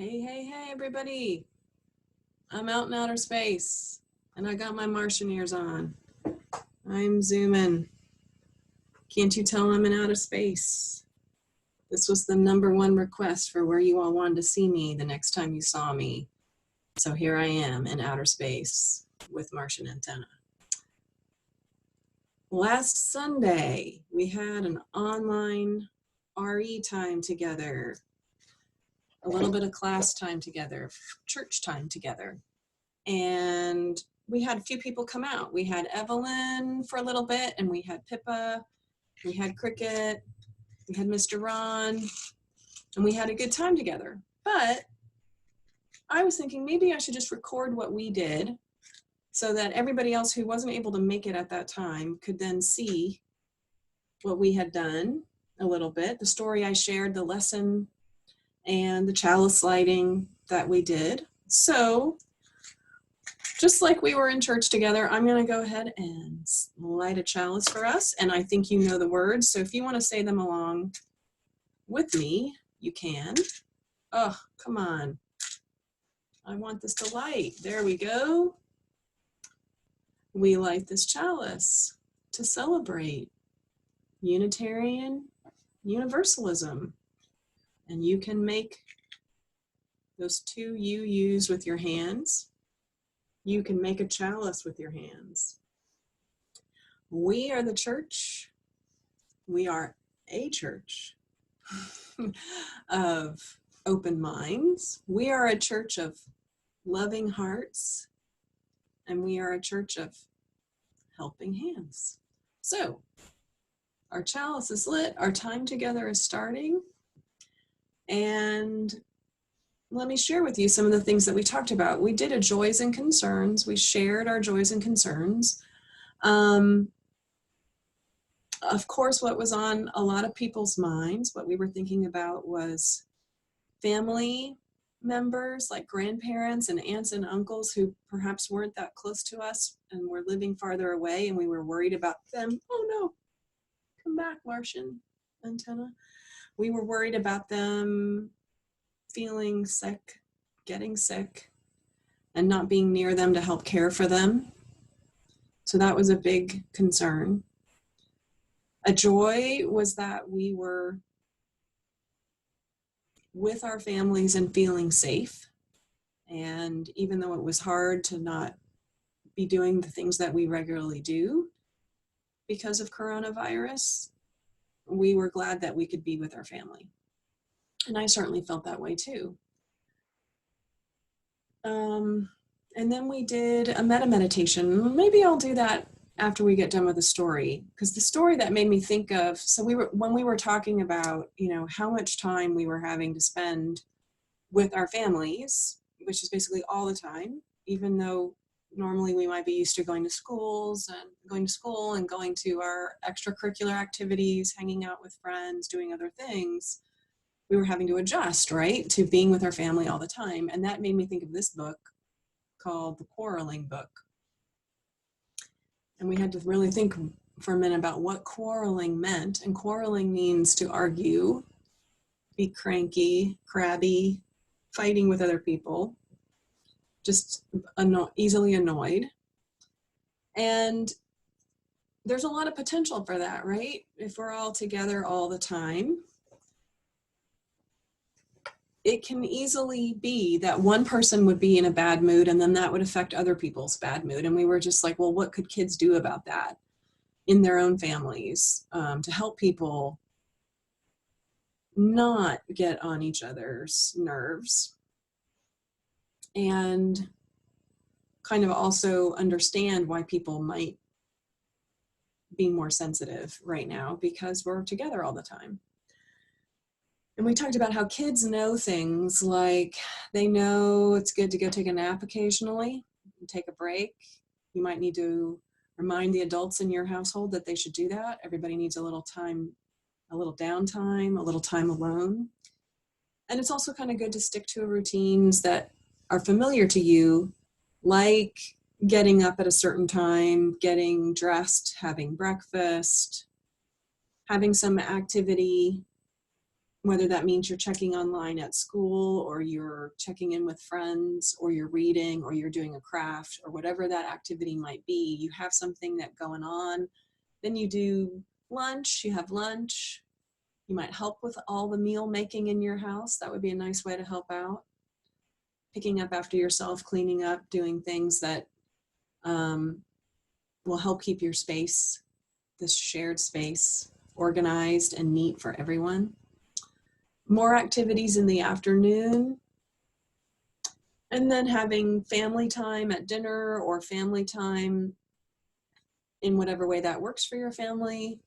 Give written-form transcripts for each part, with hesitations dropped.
Hey, everybody. I'm out in outer space and I got my Martian ears on. I'm zooming. Can't you tell I'm in outer space? This was the #1 request for where you all wanted to see me the next time you saw me. So here I am in outer space with Martian antenna. Last Sunday, we had an online RE time together, a little bit of class time together, church time together. And we had a few people come out. We had Evelyn for a little bit, and we had Pippa, we had Cricket, we had Mr. Ron, and we had a good time together. But I was thinking maybe I should just record what we did so that everybody else who wasn't able to make it at that time could then see what we had done a little bit, the story I shared, the lesson, and the chalice lighting that we did. So just like we were in church together, I'm going to go ahead and light a chalice for us. And I think you know the words. So if you want to say them along with me, you can. Oh, come on. I want this to light. There we go. We light this chalice to celebrate Unitarian Universalism. And you can make those two UUs with your hands. You can make a chalice with your hands. We are the church. We are a church of open minds. We are a church of loving hearts. And we are a church of helping hands. So, our chalice is lit. Our time together is starting. And let me share with you some of the things that we talked about. We did a joys and concerns. We shared our joys and concerns. Of course, what was on a lot of people's minds, what we were thinking about was family members like grandparents and aunts and uncles who perhaps weren't that close to us and were living farther away, and we were worried about them. Oh no, come back, Martian antenna. We were worried about them feeling sick, getting sick, and not being near them to help care for them. So that was a big concern. A joy was that we were with our families and feeling safe. And even though it was hard to not be doing the things that we regularly do because of coronavirus, we were glad that we could be with our family. And I certainly felt that way too. And then we did a metta meditation. Maybe I'll do that after we get done with the story, because the story that made me think of, so when we were talking about, how much time we were having to spend with our families, which is basically all the time, even though normally we might be used to going to school and going to our extracurricular activities, hanging out with friends, doing other things, we were having to adjust, right, to being with our family all the time. And that made me think of this book called The Quarreling Book. And we had to really think for a minute about what quarreling meant. And quarreling means to argue, be cranky, crabby, fighting with other people, just easily annoyed. And there's a lot of potential for that, right? If we're all together all the time, it can easily be that one person would be in a bad mood and then that would affect other people's bad mood. And we were just like, well, what could kids do about that in their own families to help people not get on each other's nerves and kind of also understand why people might be more sensitive right now because we're together all the time. And we talked about how kids know things like they know it's good to go take a nap occasionally and take a break. You might need to remind the adults in your household that they should do that. Everybody needs a little time, a little downtime, a little time alone. And it's also kind of good to stick to routines that are familiar to you, like getting up at a certain time, getting dressed, having breakfast, having some activity, whether that means you're checking online at school, or you're checking in with friends, or you're reading, or you're doing a craft, or whatever that activity might be, you have something that going on. Then you do lunch, you have lunch. You might help with all the meal making in your house. That would be a nice way to help out. Picking up after yourself, cleaning up, doing things that will help keep your space, this shared space, organized and neat for everyone. More activities in the afternoon, and then having family time at dinner, or family time in whatever way that works for your family,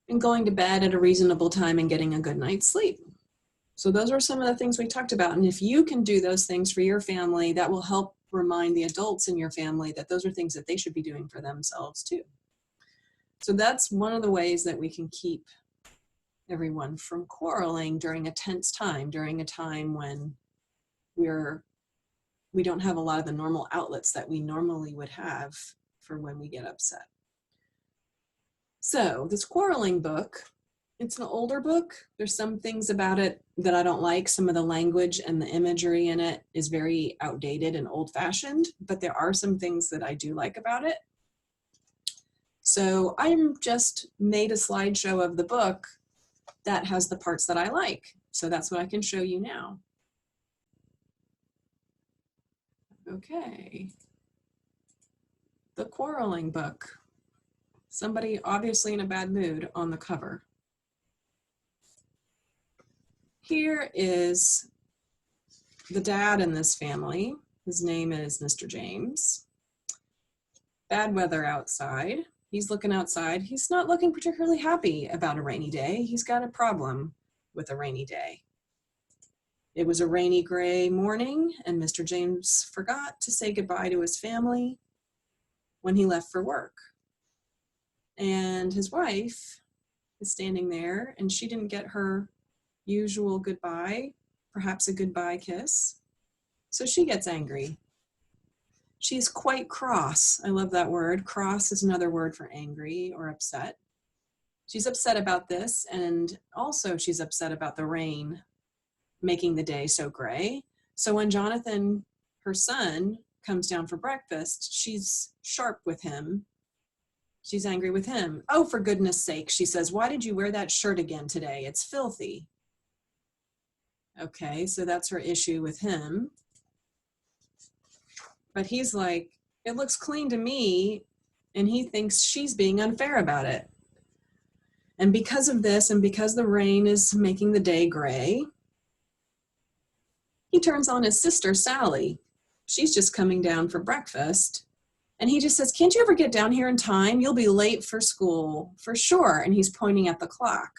and going to bed at a reasonable time and getting a good night's sleep. So those are some of the things we talked about. And if you can do those things for your family, that will help remind the adults in your family that those are things that they should be doing for themselves too. So that's one of the ways that we can keep everyone from quarreling during a tense time, during a time when we don't have a lot of the normal outlets that we normally would have for when we get upset. So this quarreling book, it's an older book. There's some things about it that I don't like. Some of the language and the imagery in it is very outdated and old-fashioned, but there are some things that I do like about it. So I'm just made a slideshow of the book that has the parts that I like. So that's what I can show you now. Okay. The quarreling book. Somebody obviously in a bad mood on the cover. Here is the dad in this family. His name is Mr. James. Bad weather outside. He's looking outside. He's not looking particularly happy about a rainy day. He's got a problem with a rainy day. It was a rainy, gray morning, and Mr. James forgot to say goodbye to his family when he left for work. And his wife is standing there, and she didn't get her usual goodbye, perhaps a goodbye kiss. So she gets angry. She's quite cross. I love that word. Cross is another word for angry or upset. She's upset about this, and also she's upset about the rain making the day so gray. So when Jonathan, her son, comes down for breakfast, she's sharp with him. She's angry with him. Oh, for goodness sake, she says, why did you wear that shirt again today? It's filthy. Okay, so that's her issue with him. But he's like, it looks clean to me, and he thinks she's being unfair about it. And because of this, and because the rain is making the day gray, he turns on his sister, Sally. She's just coming down for breakfast. And he just says, can't you ever get down here in time? You'll be late for school, for sure. And he's pointing at the clock.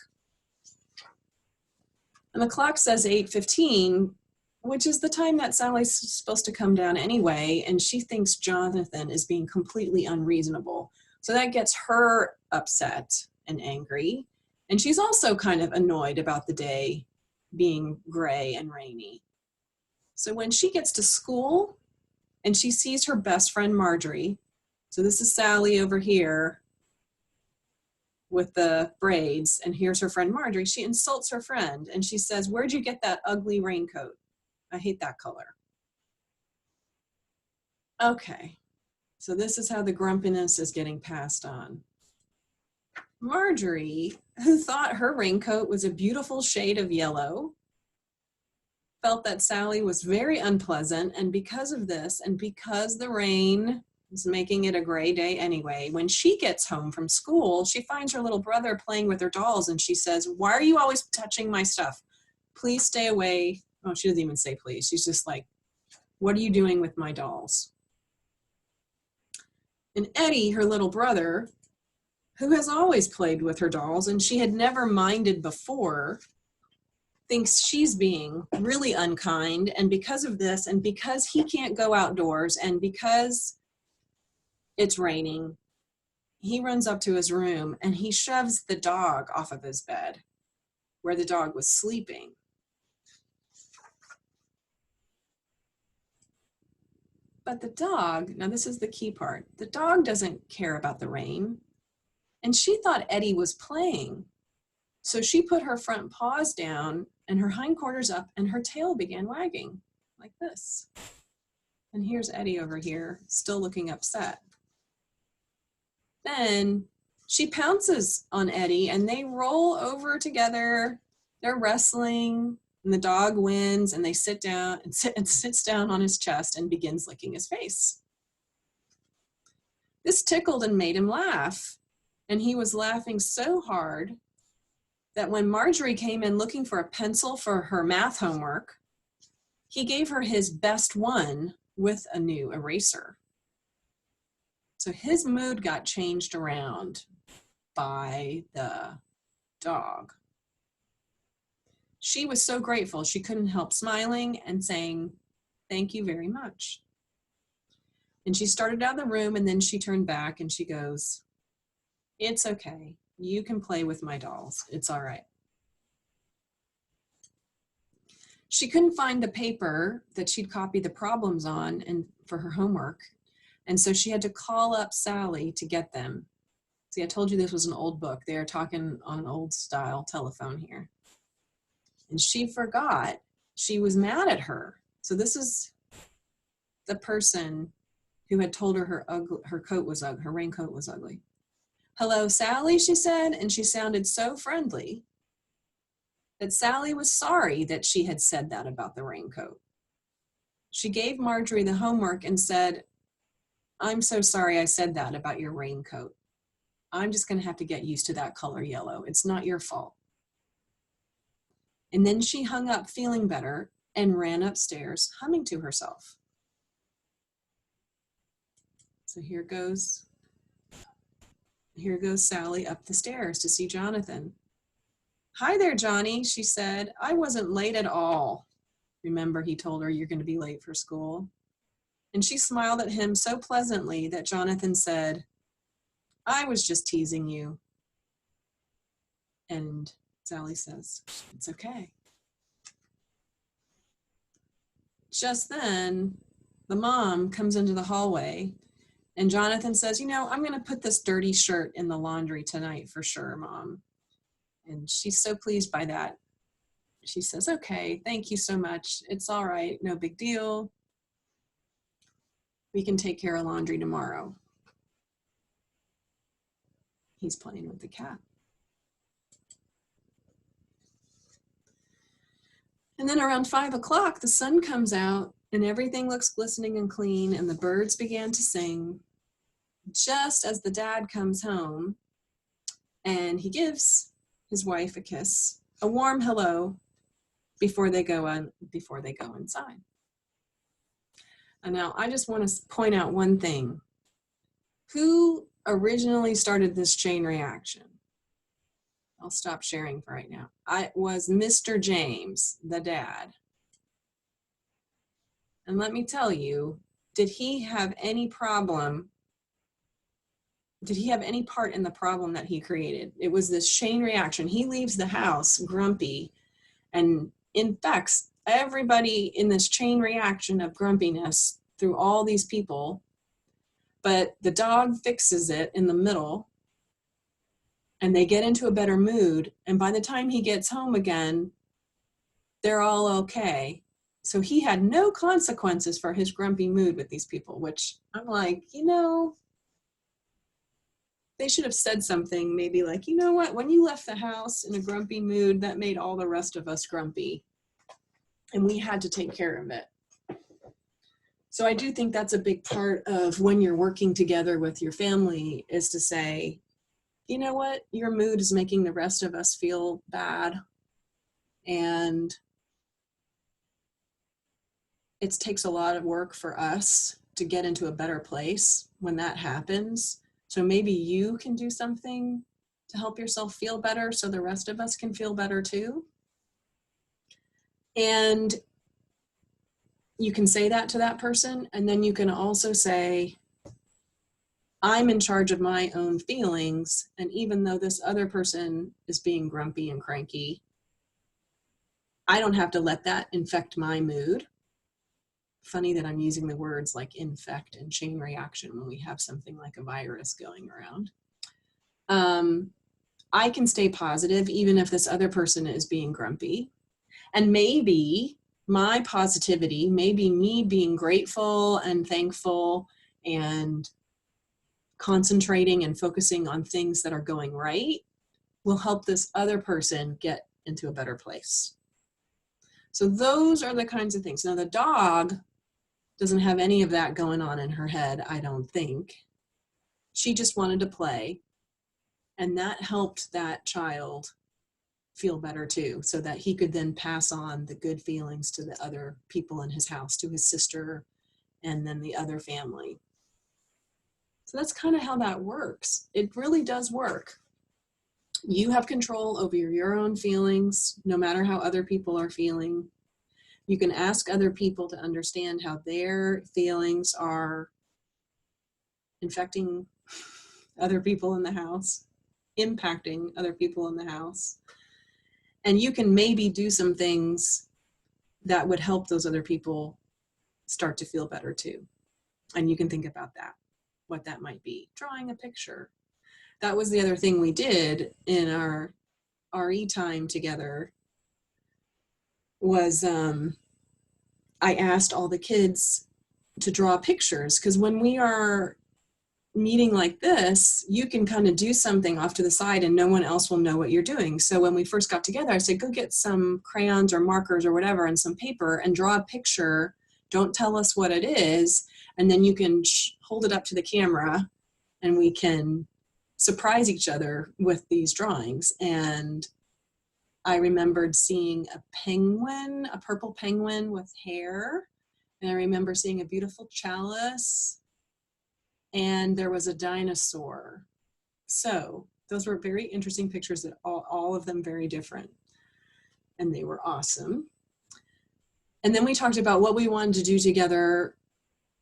And the clock says 8:15, which is the time that Sally's supposed to come down anyway. And she thinks Jonathan is being completely unreasonable. So that gets her upset and angry. And she's also kind of annoyed about the day being gray and rainy. So when she gets to school and she sees her best friend Marjorie, so this is Sally over here with the braids, and here's her friend Marjorie, she insults her friend and she says, where'd you get that ugly raincoat? I hate that color. Okay, so this is how the grumpiness is getting passed on. Marjorie, who thought her raincoat was a beautiful shade of yellow, felt that Sally was very unpleasant, and because of this, and because the rain is making it a gray day anyway, when she gets home from school, she finds her little brother playing with her dolls, and she says, why are you always touching my stuff? Please stay away. Oh, she doesn't even say please. She's just like, what are you doing with my dolls? And Eddie, her little brother, who has always played with her dolls, and she had never minded before, thinks she's being really unkind. And because of this, and because he can't go outdoors, and because it's raining, he runs up to his room and he shoves the dog off of his bed where the dog was sleeping. But the dog, now this is the key part, the dog doesn't care about the rain. And she thought Eddie was playing. So she put her front paws down and her hindquarters up, and her tail began wagging like this. And here's Eddie over here, still looking upset. Then she pounces on Eddie and they roll over together. They're wrestling and the dog wins, and they sit down and sits down on his chest and begins licking his face. This tickled and made him laugh. And he was laughing so hard that when Marjorie came in looking for a pencil for her math homework, he gave her his best one with a new eraser. So his mood got changed around by the dog. She was so grateful she couldn't help smiling and saying, "Thank you very much." And she started out of the room, and then she turned back and she goes, "It's okay. You can play with my dolls. It's all right." She couldn't find the paper that she'd copied the problems on and for her homework. And so she had to call up Sally to get them. See, I told you this was an old book. They are talking on an old style telephone here. And she forgot. She was mad at her. So this is the person who had told her her coat was ugly, her raincoat was ugly. "Hello, Sally," she said, and she sounded so friendly that Sally was sorry that she had said that about the raincoat. She gave Marjorie the homework and said, "I'm so sorry I said that about your raincoat. I'm just going to have to get used to that color yellow. It's not your fault." And then she hung up feeling better and ran upstairs humming to herself. So here goes Sally up the stairs to see Jonathan. "Hi there, Johnny," she said. "I wasn't late at all." Remember, he told her, "You're going to be late for school." And she smiled at him so pleasantly that Jonathan said, "I was just teasing you." And Sally says, "It's okay." Just then, the mom comes into the hallway, and Jonathan says, "I'm going to put this dirty shirt in the laundry tonight for sure, Mom." And she's so pleased by that. She says, "Okay, thank you so much. It's all right. No big deal. We can take care of laundry tomorrow." He's playing with the cat. And then around 5 o'clock, the sun comes out and everything looks glistening and clean, and the birds began to sing just as the dad comes home, and he gives his wife a kiss, a warm hello, before they go inside. And now I just want to point out one thing. Who originally started this chain reaction? I'll stop sharing for right now. It was Mr. James, the dad. And let me tell you, did he have any part in the problem that he created? It was this chain reaction. He leaves the house grumpy and infects everybody in this chain reaction of grumpiness through all these people. But the dog fixes it in the middle, and they get into a better mood. And by the time he gets home again, they're all okay. So he had no consequences for his grumpy mood with these people, which I'm like, they should have said something maybe like, "You know what, when you left the house in a grumpy mood, that made all the rest of us grumpy. And we had to take care of it." So I do think that's a big part of when you're working together with your family, is to say, "You know what, your mood is making the rest of us feel bad. And it takes a lot of work for us to get into a better place when that happens. So maybe you can do something to help yourself feel better so the rest of us can feel better too." And you can say that to that person, and then you can also say, "I'm in charge of my own feelings, and even though this other person is being grumpy and cranky, I don't have to let that infect my mood." Funny that I'm using the words like infect and chain reaction when we have something like a virus going around. I can stay positive even if this other person is being grumpy. And maybe my positivity, maybe me being grateful and thankful and concentrating and focusing on things that are going right, will help this other person get into a better place. So those are the kinds of things. Now the dog doesn't have any of that going on in her head, I don't think. She just wanted to play, and that helped that child feel better too, so that he could then pass on the good feelings to the other people in his house, to his sister, and then the other family. So that's kind of how that works. It really does work. You have control over your own feelings, no matter how other people are feeling. You can ask other people to understand how their feelings are infecting other people in the house, impacting other people in the house. And you can maybe do some things that would help those other people start to feel better too. And you can think about that, what that might be. Drawing a picture. That was the other thing we did in our RE time together, was I asked all the kids to draw pictures, because when we are meeting like this, you can kind of do something off to the side and no one else will know what you're doing. So when we first got together, I said, go get some crayons or markers or whatever and some paper and draw a picture. Don't tell us what it is. And then you can hold it up to the camera and we can surprise each other with these drawings. And I remembered seeing a penguin, a purple penguin with hair. And I remember seeing a beautiful chalice. And there was a dinosaur. So those were very interesting pictures, that all of them very different. And they were awesome. And then we talked about what we wanted to do together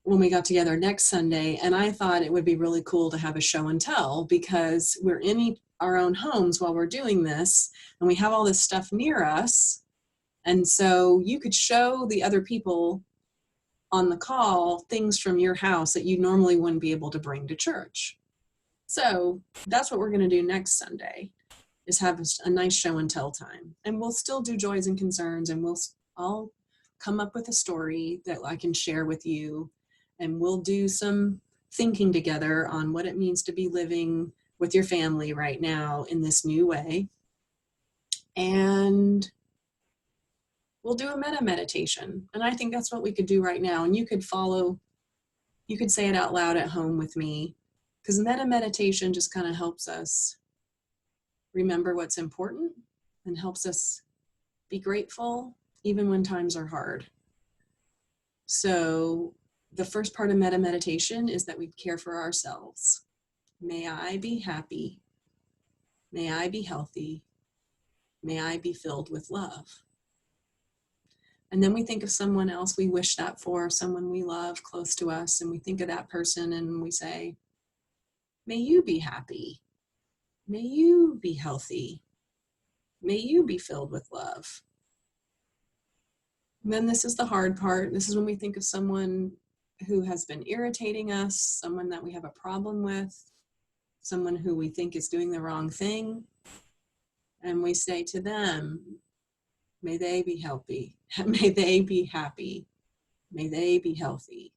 when we got together next Sunday. And I thought it would be really cool to have a show and tell, because we're in our own homes while we're doing this, and we have all this stuff near us. And so you could show the other people on the call things from your house that you normally wouldn't be able to bring to church. So that's what we're going to do next Sunday, is have a nice show and tell time. And we'll still do joys and concerns, and I'll come up with a story that I can share with you, and we'll do some thinking together on what it means to be living with your family right now in this new way. And we'll do a metta meditation. And I think that's what we could do right now. And you could say it out loud at home with me, because metta meditation just kind of helps us remember what's important and helps us be grateful even when times are hard. So the first part of metta meditation is that we care for ourselves. May I be happy. May I be healthy. May I be filled with love. And then we think of someone else we wish that for, someone we love close to us, and we think of that person and we say, may you be happy. May you be healthy. May you be filled with love. And then this is the hard part. This is when we think of someone who has been irritating us, someone that we have a problem with, someone who we think is doing the wrong thing. And we say to them, may they be healthy. May they be happy. May they be healthy.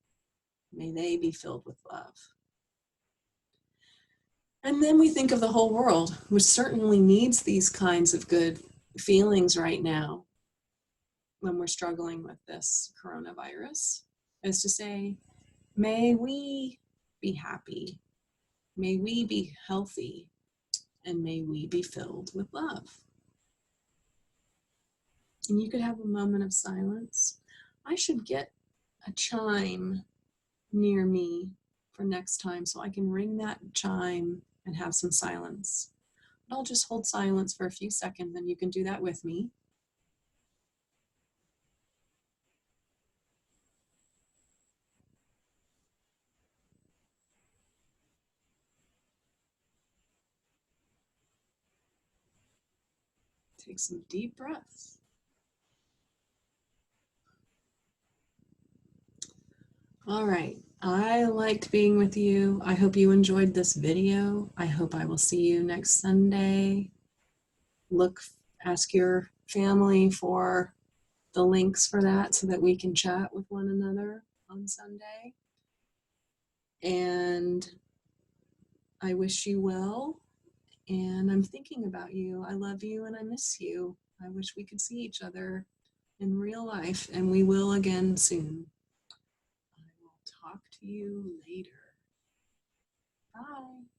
May they be filled with love. And then we think of the whole world, which certainly needs these kinds of good feelings right now when we're struggling with this coronavirus, is to say, may we be happy. May we be healthy. And may we be filled with love. And you could have a moment of silence. I should get a chime near me for next time so I can ring that chime and have some silence. But I'll just hold silence for a few seconds, and you can do that with me. Take some deep breaths. All right, I liked being with you. I hope you enjoyed this video. I hope I will see you next Sunday. Ask your family for the links for that so that we can chat with one another on Sunday. And I wish you well. And I'm thinking about you. I love you and I miss you. I wish we could see each other in real life, and we will again soon. I will talk to you later. Bye.